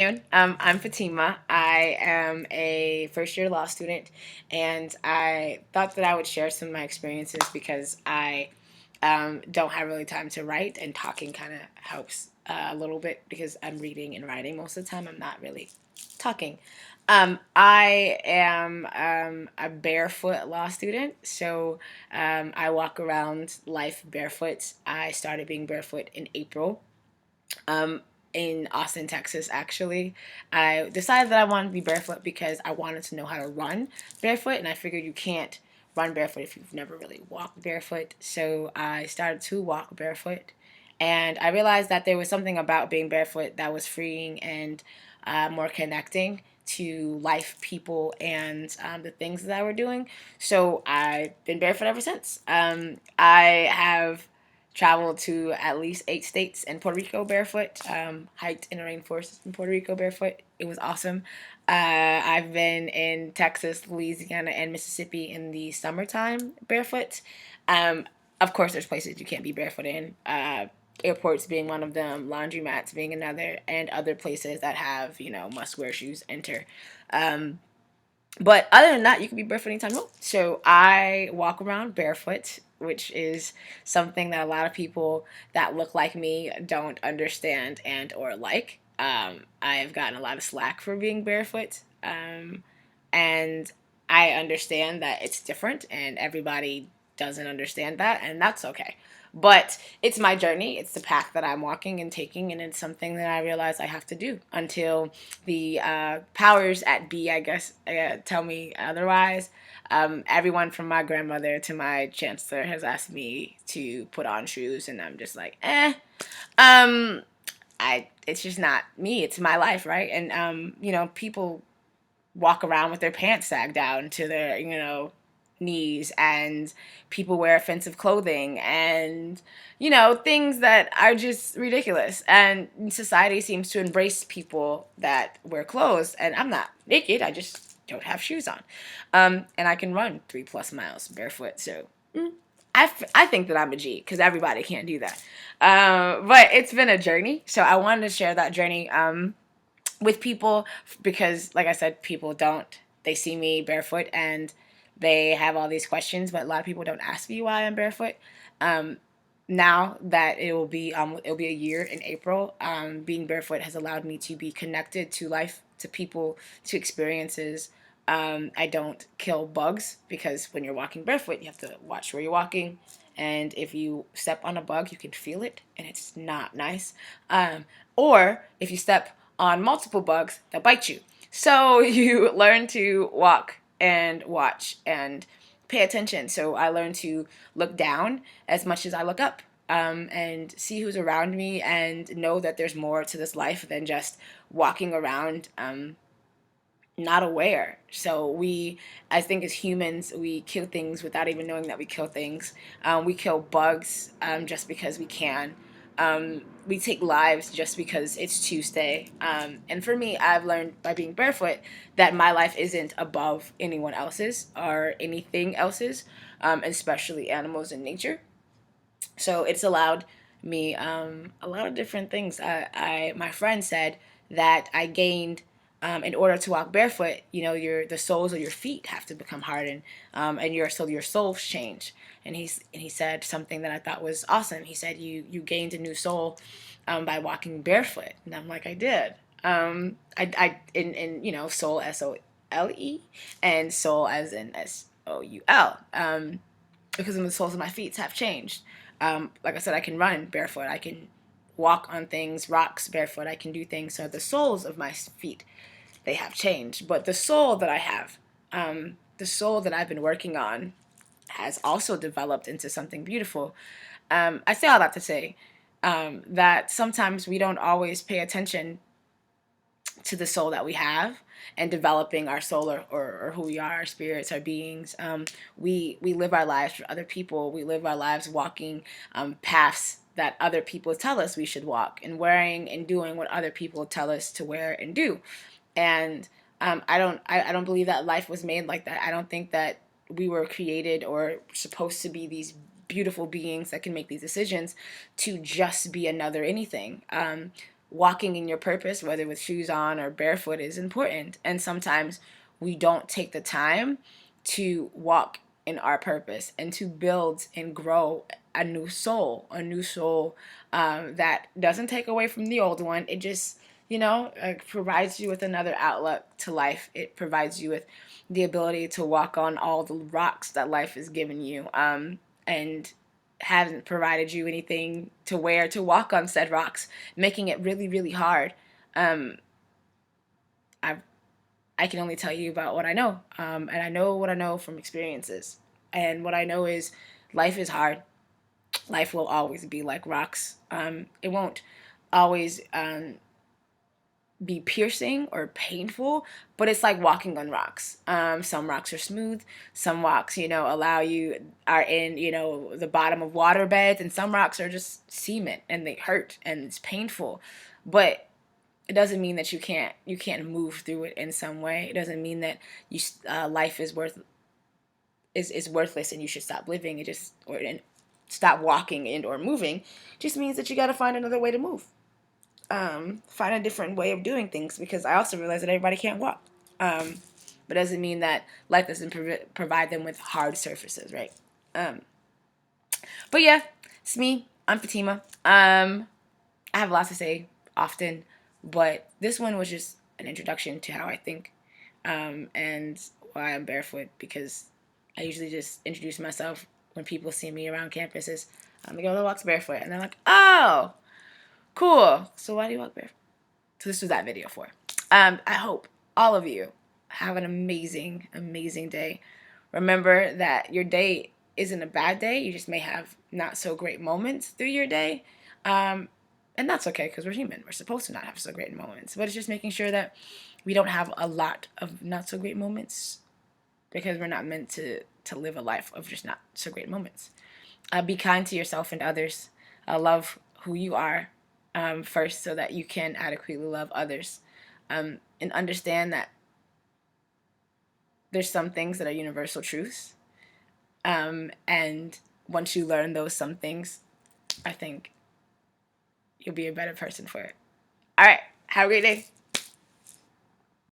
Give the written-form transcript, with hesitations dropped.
I'm Fatima. I am a first year law student, and I thought that I would share some of my experiences because I don't have really time to write, and talking kind of helps a little bit because I'm reading and writing most of the time. I'm not really talking. I am a barefoot law student, so I walk around life barefoot. I started being barefoot in April um, in Austin, Texas, actually. I decided that I wanted to be barefoot because I wanted to know how to run barefoot, and I figured you can't run barefoot if you've never really walked barefoot. So I started to walk barefoot, and I realized that there was something about being barefoot that was freeing and more connecting to life, people, and the things that I were doing. So I've been barefoot ever since. I have traveled to at least 8 states and Puerto Rico barefoot. Hiked in the rainforest in Puerto Rico barefoot. It was awesome. I've been in Texas, Louisiana, and Mississippi in the summertime barefoot. Um, of course, there's places you can't be barefoot in. Airports being one of them, laundromats being another, and other places that have must wear shoes enter. Um, but other than that, you can be barefoot anytime you want. So I walk around barefoot, which is something that a lot of people that look like me don't understand and or like. I have gotten a lot of slack for being barefoot, and I understand that it's different, and everybody doesn't understand that, and that's okay. But it's my journey. It's the path that I'm walking and taking, and it's something that I realize I have to do until the powers at be, I guess, tell me otherwise. Everyone from my grandmother to my chancellor has asked me to put on shoes, and I'm just like, eh. Um, it's just not me. It's my life, right? And people walk around with their pants sagged down to their knees, and people wear offensive clothing, and things that are just ridiculous, and society seems to embrace people that wear clothes, and I'm not naked. I just don't have shoes on, and I can run 3+ miles barefoot. So I think that I'm a G because everybody can't do that. But it's been a journey, so I wanted to share that journey with people because, like I said, people don't. They see me barefoot and they have all these questions, but a lot of people don't ask me why I'm barefoot. Um, Now that it'll be a year in April, being barefoot has allowed me to be connected to life, to people, to experiences. I don't kill bugs because when you're walking barefoot, you have to watch where you're walking. And if you step on a bug, you can feel it, and it's not nice. Or if you step on multiple bugs that bite you. So you learn to walk and watch and pay attention. So I learned to look down as much as I look up, and see who's around me and know that there's more to this life than just walking around not aware. So I think as humans, we kill things without even knowing that we kill things. We kill bugs just because we can. We take lives just because it's Tuesday. And for me, I've learned by being barefoot that my life isn't above anyone else's or anything else's, especially animals and nature. So it's allowed me a lot of different things. My friend said that I gained in order to walk barefoot. The soles of your feet have to become hardened, and your soles change. And he said something that I thought was awesome. He said you gained a new soul by walking barefoot, and I'm like, I did. I in soul, SOLE, and soul as in SOUL. Because the soles of my feet have changed. Like I said, I can run barefoot. I can walk on things, rocks barefoot. I can do things. So the soles of my feet, they have changed. But the soul that I have, the soul that I've been working on, has also developed into something beautiful. I say all that to say that sometimes we don't always pay attention to the soul that we have and developing our soul, or who we are, our spirits, our beings. We live our lives for other people. We live our lives walking paths that other people tell us we should walk, and wearing and doing what other people tell us to wear and do. And I don't believe that life was made like that. I don't think that we were created or supposed to be these beautiful beings that can make these decisions to just be another anything. walking in your purpose, whether with shoes on or barefoot, is important. And sometimes we don't take the time to walk in our purpose and to build and grow a new soul that doesn't take away from the old one. It just, provides you with another outlook to life. It provides you with the ability to walk on all the rocks that life has given you, and hasn't provided you anything to wear to walk on said rocks, making it really, really hard. Um, I I can only tell you about what I know, and I know what I know from experiences. And what I know is life is hard. Life will always be like rocks. It won't always be piercing or painful, but it's like walking on rocks. Some rocks are smooth, some rocks, are in, the bottom of water beds, and some rocks are just cement and they hurt and it's painful. But it doesn't mean that you can't move through it in some way. It doesn't mean that life is worthless and you should stop living. And stop walking and or moving. It just means that you got to find another way to move. Find a different way of doing things, because I also realize that everybody can't walk. But doesn't mean that life doesn't provide them with hard surfaces, right? But yeah, it's me. I'm Fatima. I have lots to say often, but this one was just an introduction to how I think, and why I'm barefoot, because I usually just introduce myself when people see me around campuses. I'm the girl that walks barefoot, and they're like, oh, cool. So why do you walk barefoot? So this was that video for. I hope all of you have an amazing, amazing day. Remember that your day isn't a bad day. You just may have not so great moments through your day. And that's okay, because we're human. We're supposed to not have so great moments. But it's just making sure that we don't have a lot of not so great moments, because we're not meant to live a life of just not so great moments. Be kind to yourself and others. Love who you are first, so that you can adequately love others. And understand that there's some things that are universal truths. And once you learn those some things, I think you'll be a better person for it. All right. Have a great day.